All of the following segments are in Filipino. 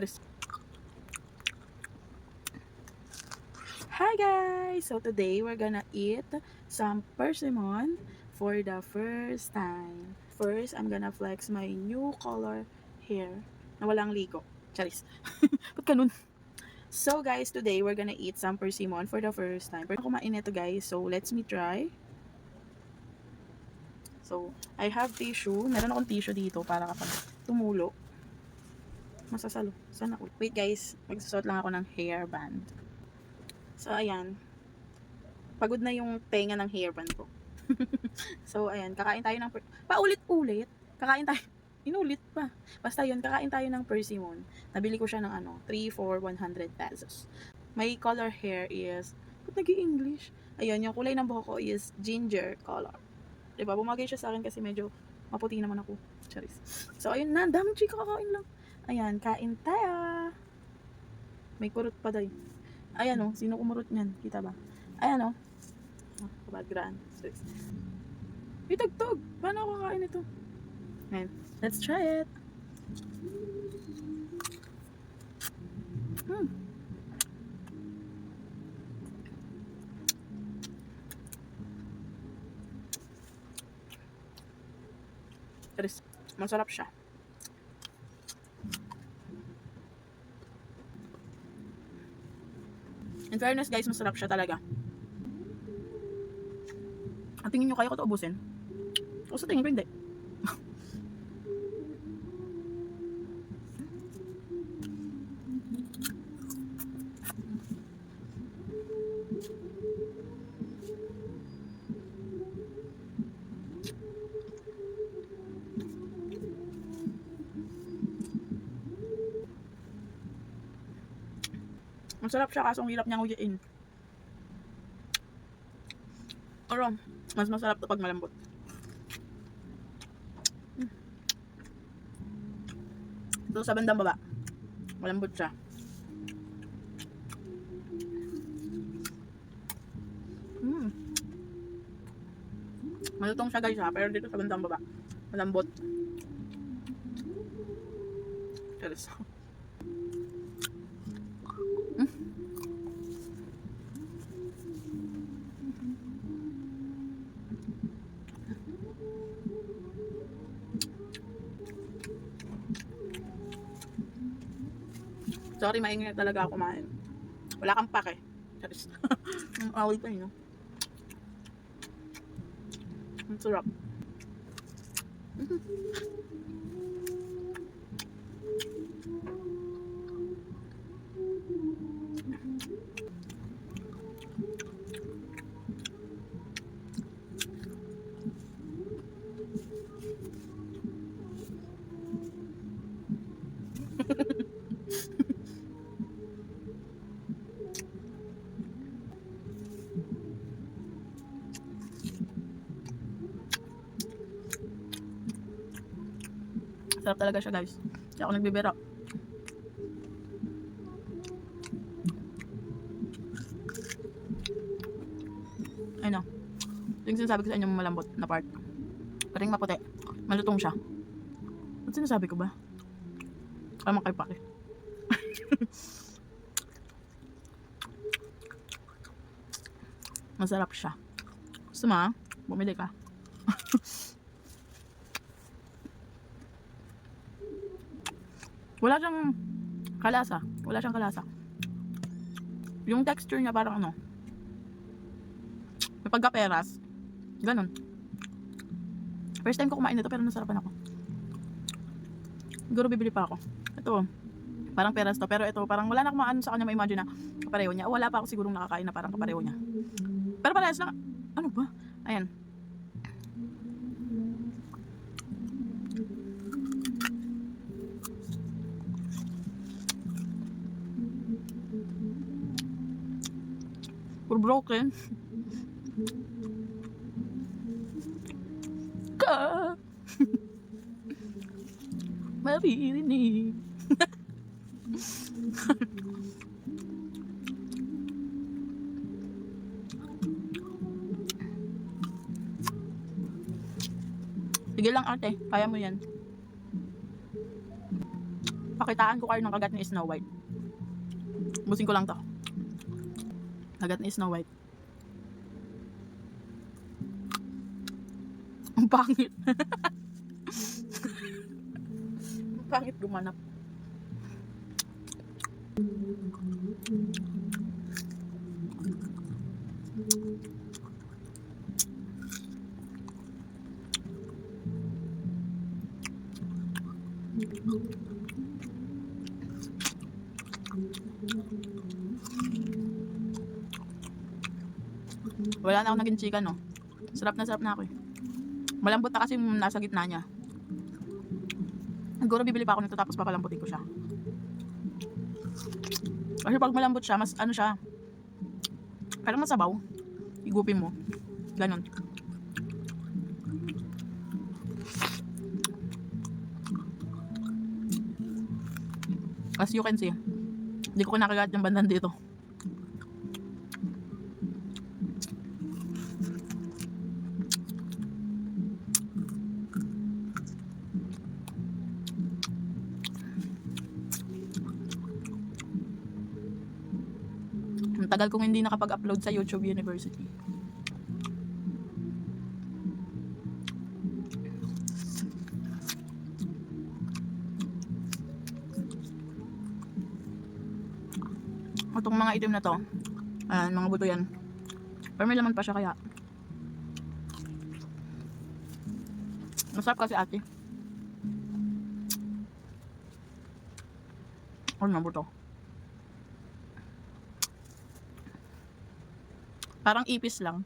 Tres. Hi guys! So today we're gonna eat some persimmon for the first time. First, I'm gonna flex my new color hair na walang ligo. Charis. Ba't ganun? So guys, today we're gonna eat some persimmon for the first time. Pero kumain ito guys, so let's me try. So, I have tissue. Meron akong tissue dito para kapag tumulo, masasalo. Sana all. Wait guys, magsusot lang ako ng hairband. So, ayan. Pagod na yung tenga ng hairband ko. So, ayan. Kakain tayo ng paulit-ulit. Kakain tayo. Inulit pa. Basta yun, kakain tayo ng persimmon. Nabili ko siya ng 3 for 100 pesos. My color hair is, ba't nag-i-English? Ayun, yung kulay ng buhok ko is ginger color. Diba? Bumagay siya sa akin kasi medyo maputi naman ako. Charis. So, ayun na. Daming chika, kakain lang. Ayan, kain tayo. May kurot pa daw. Ayan o, sino kumurot niyan? Kita ba? Ayan o. Kabagran. Itagtog! Paano ako kakain ito? Ayan. Let's try it. Charis. Masarap siya. In fairness guys, masarap siya talaga. Ang tingin nyo kaya ko ito ubusin? O sa tingin ko hindi. Masarap siya kaso ang hirap niyang uyain. Pero mas masarap ito pag malambot. Ito sa bandang baba. Malambot siya. Malutong siya guys ha, pero dito sa bandang baba malambot. Cheers. Sorry, maingay talaga ako kumain. Wala kang pake. Charis. Away pa yun, no? Ang sarap. Sarap talaga siya guys. Kaya ako nagbibira. Ayun o. Yung sinasabi ko sa inyo malambot na part. Pero yung maputi. Malutong siya. Ba't sinasabi ko ba? Tama kay pake. Masarap siya. Gusto mo ha? Bumili ka. Wala siyang kalasa. Wala siyang kalasa. Yung texture niya parang ano, may pagka-peras. Ganon. First time ko kumain nito pero nasarapan ako. Siguro bibili pa ako. Ito, parang peras to. Pero ito, parang wala na akong maano sa kanya ma-imagine na kapareho niya. Wala pa ako sigurong nakakain na parang kapareho niya. Pero parehas lang. Ano ba? Ayan. We're broken. Ka. Mabirinig. Sige lang ate, kaya mo yan. Pakitaan ko kayo ng kagat ni Snow White. Busin ko lang to. Kagat ni Snow White. Ang pangit. Ang pangit gumanap. Wala na akong naging chika, no? Sarap na ako eh. Malambot na kasi yung nasa gitna niya. Siguro bibili pa ako nito tapos papalambutin ko siya. Kasi pag malambot siya, mas ano siya, parang masabaw. Igupin mo. Ganon. As you can see, hindi ko kinakagat yung bandan dito. Ang tagal kong hindi nakapag-upload sa YouTube University. Itong mga itim na to, mga buto yan. Pero may laman pa siya kaya. Masarap kasi ate. Ano na buto? Parang ipis lang.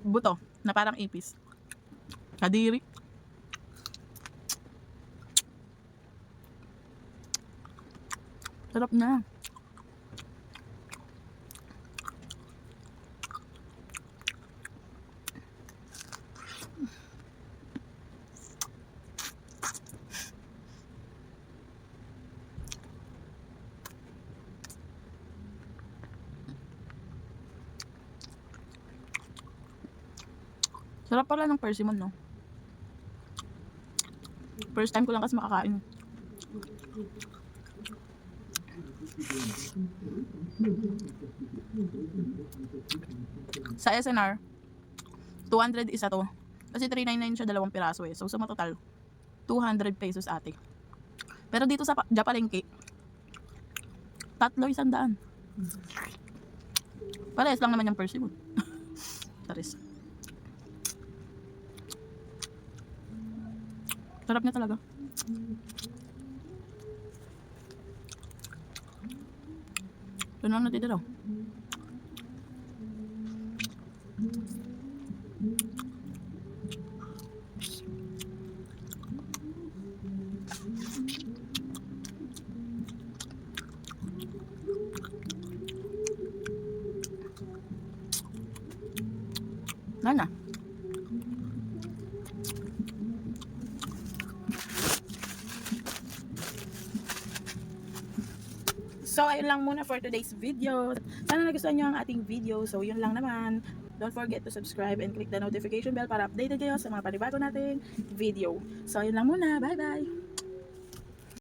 Buto na parang ipis. Kadiri. Sarap na. Sarap pala ng persimmon, no? First time ko lang kasi makakain. Sa SNR, 200 isa to. Kasi 399 siya, dalawang piraso eh. So, sa matotal, 200 pesos ate. Pero dito sa Japalengke, 300. Parehas lang naman yung persimmon. Taris. Sarap niya talaga. Ito na natitira. Nana. So, ayun lang muna for today's video. Sana nagustuhan nyo ang ating video. So, yun lang naman. Don't forget to subscribe and click the notification bell para updated kayo sa mga panibago nating video. So, ayun lang muna. Bye-bye!